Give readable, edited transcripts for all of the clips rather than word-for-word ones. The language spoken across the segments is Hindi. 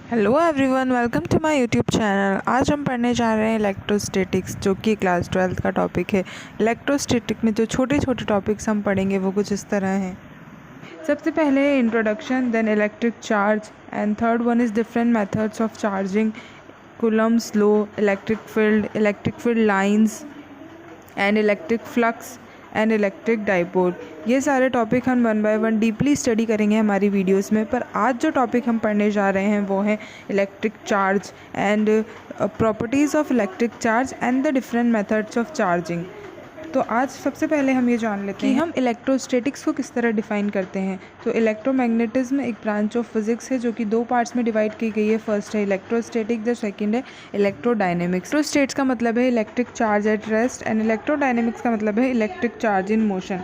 Hello everyone, welcome to my YouTube channel. आज हम पढ़ने जा रहे हैं इलेक्ट्रोस्टैटिक्स, जो कि क्लास 12th का टॉपिक है। इलेक्ट्रोस्टैटिक में जो छोटे छोटे टॉपिक्स हम पढ़ेंगे वो कुछ इस तरह हैं। सबसे पहले है introduction, then electric charge, and third one is different methods of charging, Coulomb's law, electric field lines and electric flux and electric dipole. ये सारे टॉपिक हम one by one deeply study करेंगे हमारी वीडियोस में। पर आज जो टॉपिक हम पढ़ने जा रहे हैं वो है electric charge and properties of electric charge and the different methods of charging. तो आज सबसे पहले हम ये जान लेते हैं कि हम इलेक्ट्रोस्टैटिक्स को किस तरह डिफाइन करते हैं। तो इलेक्ट्रोमैग्नेटिज्म एक ब्रांच ऑफ फिजिक्स है जो कि दो पार्ट्स में डिवाइड की गई है। फर्स्ट है इलेक्ट्रोस्टैटिक, द सेकंड है इलेक्ट्रोडायनेमिक्स। इलेक्ट्रोस्टैट्स का मतलब है electric charge at rest and electrodynamics का मतलब है इलेक्ट्रिक चार्ज इन मोशन।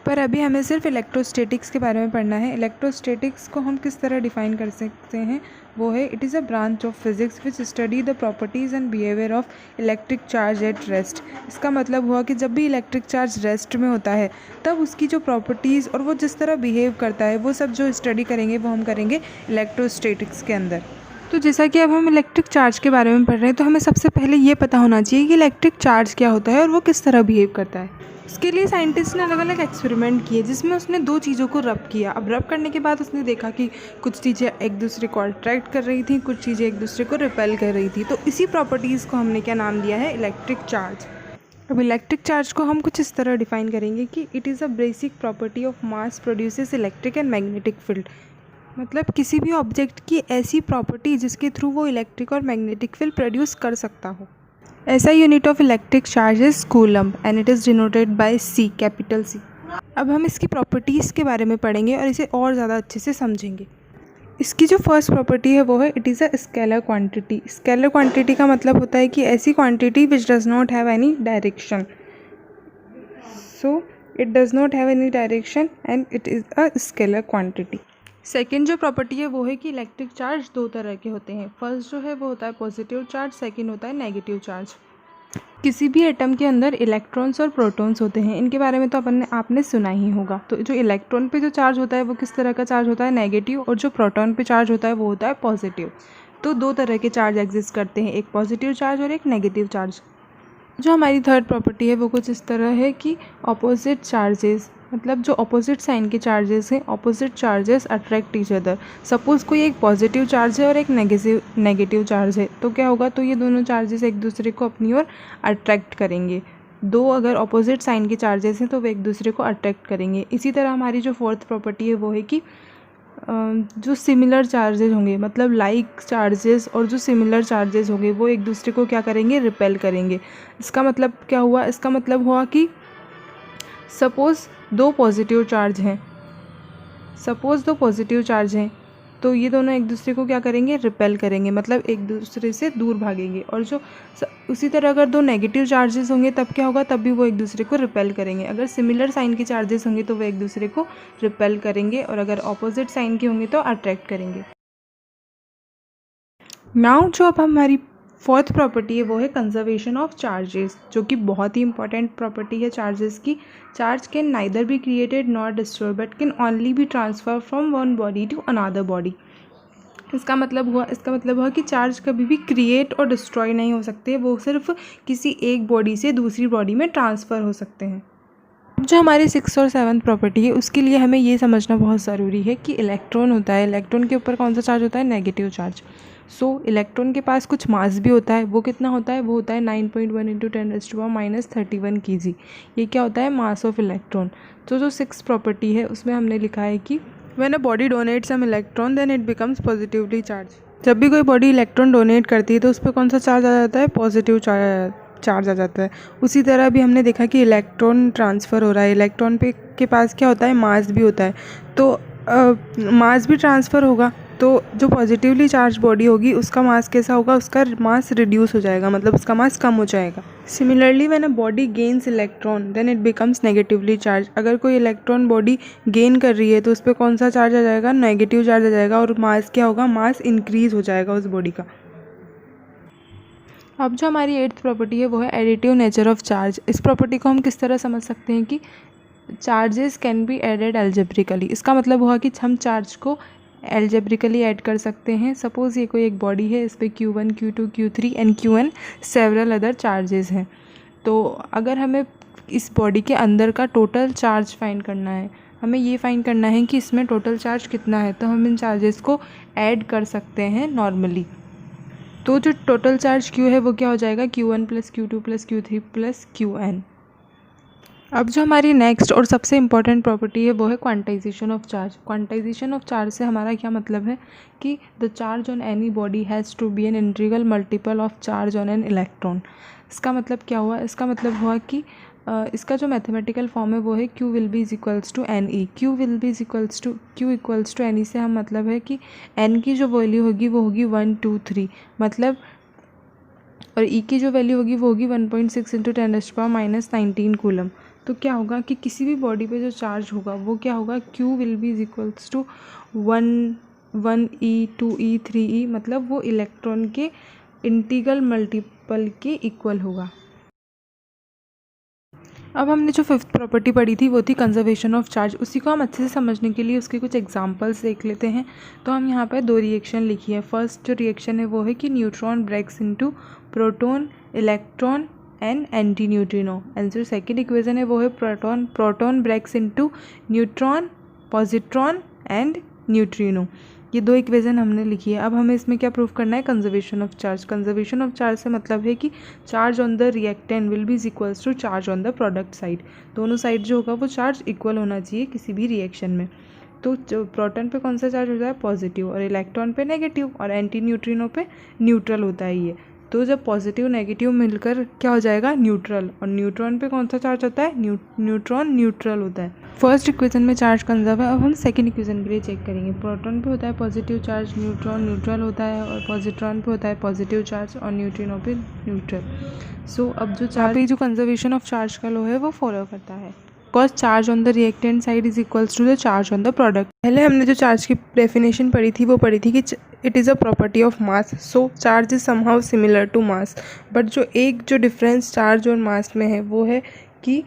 पर अभी हमें सिर्फ इलेक्ट्रोस्टैटिक्स के बारे में पढ़ना है। इलेक्ट्रोस्टैटिक्स को हम किस तरह डिफाइन कर सकते हैं, वो है it is a branch of physics which study the properties and behaviour of electric charge at rest. इसका मतलब हुआ कि जब भी इलेक्ट्रिक चार्ज रेस्ट में होता है तब उसकी जो प्रॉपर्टीज़ और वो जिस तरह बिहेव करता है वो सब जो स्टडी करेंगे वो हम करेंगे इलेक्ट्रोस्टैटिक्स के अंदर। तो जैसा कि अब हम इलेक्ट्रिक चार्ज के बारे में पढ़ रहे हैं तो हमें सबसे पहले ये पता होना चाहिए कि इलेक्ट्रिक चार्ज क्या होता है और वो किस तरह बिहेव करता है। इसके लिए साइंटिस्ट ने अलग अलग एक्सपेरिमेंट किए जिसमें उसने दो चीज़ों को रब किया। अब रब करने के बाद उसने देखा कि कुछ चीज़ें एक दूसरे को अट्रैक्ट कर रही थी, कुछ चीज़ें एक दूसरे को रिपेल कर रही थी। तो इसी प्रॉपर्टीज़ को हमने क्या नाम दिया है, इलेक्ट्रिक चार्ज। अब इलेक्ट्रिक चार्ज को हम कुछ इस तरह डिफाइन करेंगे कि it is a basic property of mass produces electric and magnetic field. मतलब किसी भी ऑब्जेक्ट की ऐसी प्रॉपर्टी जिसके थ्रू वो इलेक्ट्रिक और मैग्नेटिक फील्ड प्रोड्यूस कर सकता हो। ऐसा unit of electric charge is coulomb and it is denoted by C, capital C। अब हम इसकी प्रॉपर्टीज़ के बारे में पढ़ेंगे और इसे और ज़्यादा अच्छे से समझेंगे। इसकी जो फर्स्ट प्रॉपर्टी है वो है it is a scalar quantity. Scalar quantity का मतलब होता है कि ऐसी quantity which does not have any direction. So it does not have any direction and it is a scalar quantity. Second जो प्रॉपर्टी है वो है कि इलेक्ट्रिक चार्ज दो तरह के होते हैं। फर्स्ट जो है वो होता है पॉजिटिव चार्ज, सेकंड होता है नेगेटिव चार्ज। किसी भी एटम के अंदर इलेक्ट्रॉन्स और प्रोटॉन्स होते हैं, इनके बारे में तो आपने सुना ही होगा। तो जो इलेक्ट्रॉन पे जो चार्ज होता है वो किस तरह का चार्ज होता है, नेगेटिव, और जो प्रोटॉन पे चार्ज होता है वो होता है पॉजिटिव। तो दो तरह के चार्ज एग्जिस्ट करते हैं, एक पॉजिटिव चार्ज और एक नेगेटिव चार्ज। जो हमारी थर्ड प्रॉपर्टी है वो कुछ इस तरह है कि ऑपोजिट चार्जेस, मतलब जो ऑपोजिट साइन के चार्जेस हैं, opposite charges attract each other. Suppose कोई एक पॉजिटिव चार्ज है और एक नेगेटिव चार्ज है, तो क्या होगा, तो ये दोनों चार्जेस एक दूसरे को अपनी ओर अट्रैक्ट करेंगे। दो अगर ऑपोजिट साइन के चार्जेस हैं तो वे एक दूसरे को अट्रैक्ट करेंगे। इसी तरह हमारी जो फोर्थ प्रॉपर्टी है वो है कि जो सिमिलर चार्जेस होंगे, मतलब लाइक चार्जेस और जो सिमिलर चार्जेस होंगे वो एक दूसरे को क्या करेंगे, रिपेल करेंगे। इसका मतलब क्या हुआ, इसका मतलब हुआ कि सपोज़ दो पॉजिटिव चार्ज हैं तो ये दोनों एक दूसरे को क्या करेंगे, रिपेल करेंगे, मतलब एक दूसरे से दूर भागेंगे। और जो उसी तरह अगर दो नेगेटिव चार्जेस होंगे तब क्या होगा, तब भी वो एक दूसरे को रिपेल करेंगे। अगर सिमिलर साइन के चार्जेस होंगे तो वो एक दूसरे को रिपेल करेंगे, और अगर ऑपोजिट साइन के होंगे तो अट्रैक्ट करेंगे। नाउ जो अब हमारी फोर्थ प्रॉपर्टी है वो है कंजर्वेशन ऑफ चार्जेस, जो कि बहुत ही इंपॉर्टेंट प्रॉपर्टी है चार्जेस की। Charge can neither be created not destroy but can only be transfer from one body to another body. इसका मतलब हुआ कि चार्ज कभी भी क्रिएट और डिस्ट्रॉय नहीं हो सकते, वो सिर्फ किसी एक बॉडी से दूसरी बॉडी में ट्रांसफ़र हो सकते हैं। जो हमारी 6th और 7th प्रॉपर्टी है उसके लिए हमें ये समझना बहुत ज़रूरी है कि इलेक्ट्रॉन होता है, इलेक्ट्रॉन के ऊपर कौन सा चार्ज होता है, नेगेटिव चार्ज। सो इलेक्ट्रॉन के पास कुछ मास भी होता है, वो कितना होता है, वो होता है 9.1 × 10⁻³ kg। ये क्या होता है, मास ऑफ इलेक्ट्रॉन। तो जो 6th प्रॉपर्टी है उसमें हमने लिखा है कि when a body donates some electron then it becomes positively charge. जब भी कोई बॉडी इलेक्ट्रॉन डोनेट करती है तो उस पर कौन सा चार्ज आ जाता है, पॉजिटिव चार्ज आ जाता है। उसी तरह भी हमने देखा कि इलेक्ट्रॉन ट्रांसफ़र हो रहा है, इलेक्ट्रॉन के पास क्या होता है, मास भी होता है। तो मास भी ट्रांसफ़र होगा, तो जो पॉजिटिवली चार्ज बॉडी होगी उसका मास कैसा होगा, उसका मास रिड्यूस हो जाएगा, मतलब उसका मास कम हो जाएगा। Similarly when a body gains electron then it becomes negatively charge. अगर कोई इलेक्ट्रॉन बॉडी गेन कर रही है तो उस पर कौन सा चार्ज आ जाएगा, नेगेटिव चार्ज आ जाएगा, और मास क्या होगा, मास इंक्रीज़ हो जाएगा उस बॉडी का। अब जो हमारी 8th प्रॉपर्टी है वो है एडिटिव नेचर ऑफ चार्ज। इस प्रॉपर्टी को हम किस तरह समझ सकते हैं कि charges can be added algebraically. इसका मतलब हुआ कि हम चार्ज को एल्जेब्रिकली ऐड कर सकते हैं। सपोज़ ये कोई एक बॉडी है, इस पर Q1, Q2, Q3 and Qn several other charges हैं। तो अगर हमें इस बॉडी के अंदर का टोटल चार्ज फाइंड करना है, हमें ये फाइंड करना है कि इसमें टोटल चार्ज कितना है, तो हम इन चार्जेस को ऐड कर सकते हैं नॉर्मली। तो जो टोटल चार्ज Q है वो क्या हो जाएगा, Q1 + Q2 + Q3 + Qn। अब जो हमारी नेक्स्ट और सबसे इम्पॉर्टेंट प्रॉपर्टी है वो है quantization of charge. Quantization of charge से हमारा क्या मतलब है कि the charge on any body has to be an integral multiple of charge on an electron. इसका मतलब क्या हुआ, इसका मतलब हुआ कि इसका जो मैथमेटिकल फॉर्म है वो है Q will be is equals to n e. Q will be is equals to Q equals to n e से हम मतलब है कि N की जो वैल्यू होगी वो होगी 1, 2, 3 मतलब, और E की जो वैल्यू होगी वो होगी 1.6 × 10⁻⁻19 कूलम। तो क्या होगा कि किसी भी बॉडी पे जो चार्ज होगा वो क्या होगा, Q will be is equals to 1E 2E 3E मतलब वो इलेक्ट्रॉन के इंटीग्रल मल्टीपल के इक्वल होगा। अब हमने जो फिफ्थ प्रॉपर्टी पढ़ी थी वो थी कंजर्वेशन ऑफ चार्ज। उसी को हम अच्छे से समझने के लिए उसके कुछ एग्जांपल्स देख लेते हैं। तो हम यहाँ पर 2 रिएक्शन लिखी है। फर्स्ट जो रिएक्शन है वो है कि neutron breaks into proton, electron and anti neutrino. And जो सेकेंड इक्वेशन है वो है proton breaks into neutron, positron and neutrino. ये 2 इक्वेशन हमने लिखी है। अब हमें इसमें क्या प्रूव करना है, conservation of charge. Conservation of charge से मतलब है कि charge on the reactant will be is equals to charge on the product side. दोनों साइड जो होगा वो चार्ज इक्वल होना चाहिए किसी भी रिएक्शन में। तो जो प्रोटॉन पे कौन सा चार्ज होता है, पॉजिटिव, और इलेक्ट्रॉन पे नेगेटिव, और एंटी न्यूट्रिनो पे न्यूट्रल होता है ये। तो जब पॉजिटिव नेगेटिव मिलकर क्या हो जाएगा, न्यूट्रल, और न्यूट्रॉन पे कौन सा चार्ज होता है, न्यूट्रॉन न्यूट्रल होता है। फर्स्ट इक्वेशन में चार्ज कंजर्व है। अब हम सेकंड इक्वेशन के लिए चेक करेंगे। प्रोटॉन पे होता है पॉजिटिव चार्ज, न्यूट्रॉन न्यूट्रल होता है, और पॉजिट्रॉन पे होता है पॉजिटिव चार्ज और न्यूट्रिनो पे न्यूट्रल। सो अब जो चार्ज पे जो कंजर्वेशन ऑफ चार्ज का लॉ है वो फॉलो करता है। Because charge on the reactant side is equals to the charge on the product. पहले हमने जो चार्ज की डेफिनेशन पढ़ी थी वो पढ़ी थी कि it is a property of mass, so charge is somehow similar to mass. But जो डिफरेंस चार्ज और मास में है वो है कि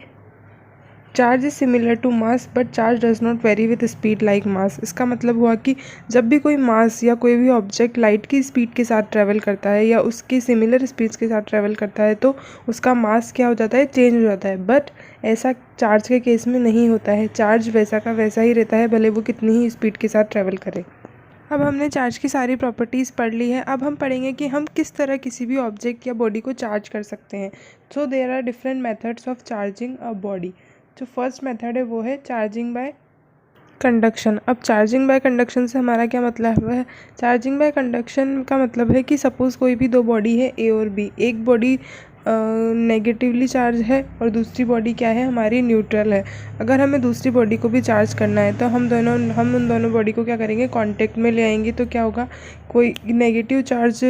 charge is similar to mass but charge does not vary with speed like mass. इसका मतलब हुआ कि जब भी कोई मास या कोई भी ऑब्जेक्ट लाइट की स्पीड के साथ ट्रैवल करता है या उसकी सिमिलर स्पीड के साथ ट्रैवल करता है तो उसका मास क्या हो जाता है, चेंज हो जाता है। बट ऐसा चार्ज के केस में नहीं होता है। चार्ज वैसा का वैसा ही रहता है भले वो कितनी ही स्पीड के साथ ट्रैवल करे। अब हमने चार्ज की सारी प्रॉपर्टीज़ पढ़ ली है। अब हम पढ़ेंगे कि हम किस तरह किसी भी ऑब्जेक्ट या बॉडी को चार्ज कर सकते हैं। So there are different methods of charging a body. जो फर्स्ट मेथड है वो है चार्जिंग बाय कंडक्शन। अब चार्जिंग बाय कंडक्शन से हमारा क्या मतलब है, चार्जिंग बाय कंडक्शन का मतलब है कि सपोज़ कोई भी 2 बॉडी है A और B। एक बॉडी नेगेटिवली चार्ज है और दूसरी बॉडी क्या है, हमारी न्यूट्रल है। अगर हमें दूसरी बॉडी को भी चार्ज करना है तो हम उन दोनों बॉडी को क्या करेंगे, कांटेक्ट में ले आएंगे। तो क्या होगा, कोई negative charge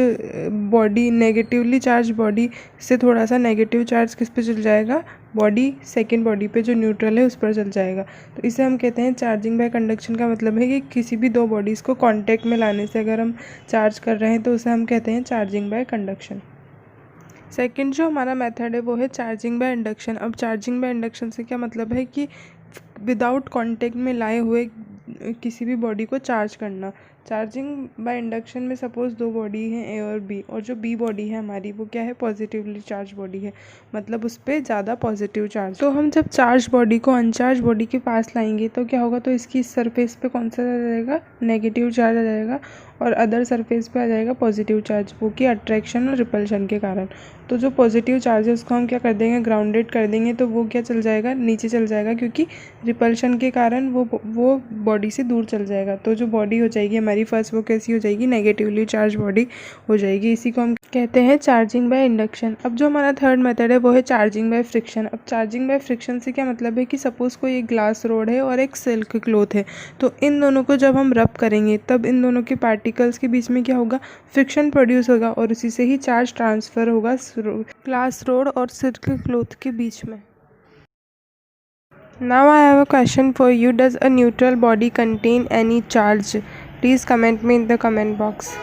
body, negatively charge body से थोड़ा सा नेगेटिव चार्ज किस पे चल जाएगा, बॉडी सेकेंड बॉडी पे जो न्यूट्रल है उस पर चल जाएगा। तो इसे हम कहते हैं चार्जिंग बाय कंडक्शन। का मतलब है कि किसी भी 2 बॉडीज़ को कांटेक्ट में लाने से अगर हम चार्ज कर रहे हैं तो उसे हम कहते हैं चार्जिंग बाय कंडक्शन। सेकंड जो हमारा मेथड है वो है चार्जिंग बाय इंडक्शन। अब चार्जिंग बाय इंडक्शन से क्या मतलब है कि विदाउट कांटेक्ट में लाए हुए किसी भी बॉडी को चार्ज करना। चार्जिंग बाय इंडक्शन में सपोज़ 2 बॉडी हैं A और B, और जो B बॉडी है हमारी वो क्या है, पॉजिटिवली चार्ज बॉडी है, मतलब उस पर ज़्यादा पॉजिटिव चार्ज। तो हम जब चार्ज बॉडी को अनचार्ज बॉडी के पास लाएंगे तो क्या होगा, तो इसकी सरफेस पे कौन सा आ जाएगा, नेगेटिव चार्ज आ जाएगा, और अदर सरफेस पे आ जाएगा पॉजिटिव चार्ज, वो कि अट्रैक्शन और रिपल्शन के कारण। तो जो पॉजिटिव चार्ज है उसको हम क्या कर देंगे, ग्राउंडेड कर देंगे। तो वो क्या चल जाएगा, नीचे चल जाएगा, क्योंकि रिपल्शन के कारण वो बॉडी से दूर चल जाएगा। तो जो बॉडी हो जाएगी हमारी फर्स्ट, वो कैसी हो जाएगी, नेगेटिवली चार्ज बॉडी हो जाएगी। इसी को हम कहते हैं चार्जिंग बाय इंडक्शन। अब जो हमारा थर्ड मेथड है वो है चार्जिंग बाय फ्रिक्शन। अब चार्जिंग बाय फ्रिक्शन से क्या मतलब है कि सपोज़ कोई एक ग्लास रोड है और एक सिल्क क्लॉथ है, तो इन दोनों को जब हम रब करेंगे तब इन दोनों के पार्टिकल्स के बीच में क्या होगा, फ्रिक्शन प्रोड्यूस होगा, और उसी से ही चार्ज ट्रांसफ़र होगा ग्लास रोड और सिल्क क्लॉथ के बीच में। Now I have a question for you. Does a neutral body contain any charge? Please comment me in the comment box.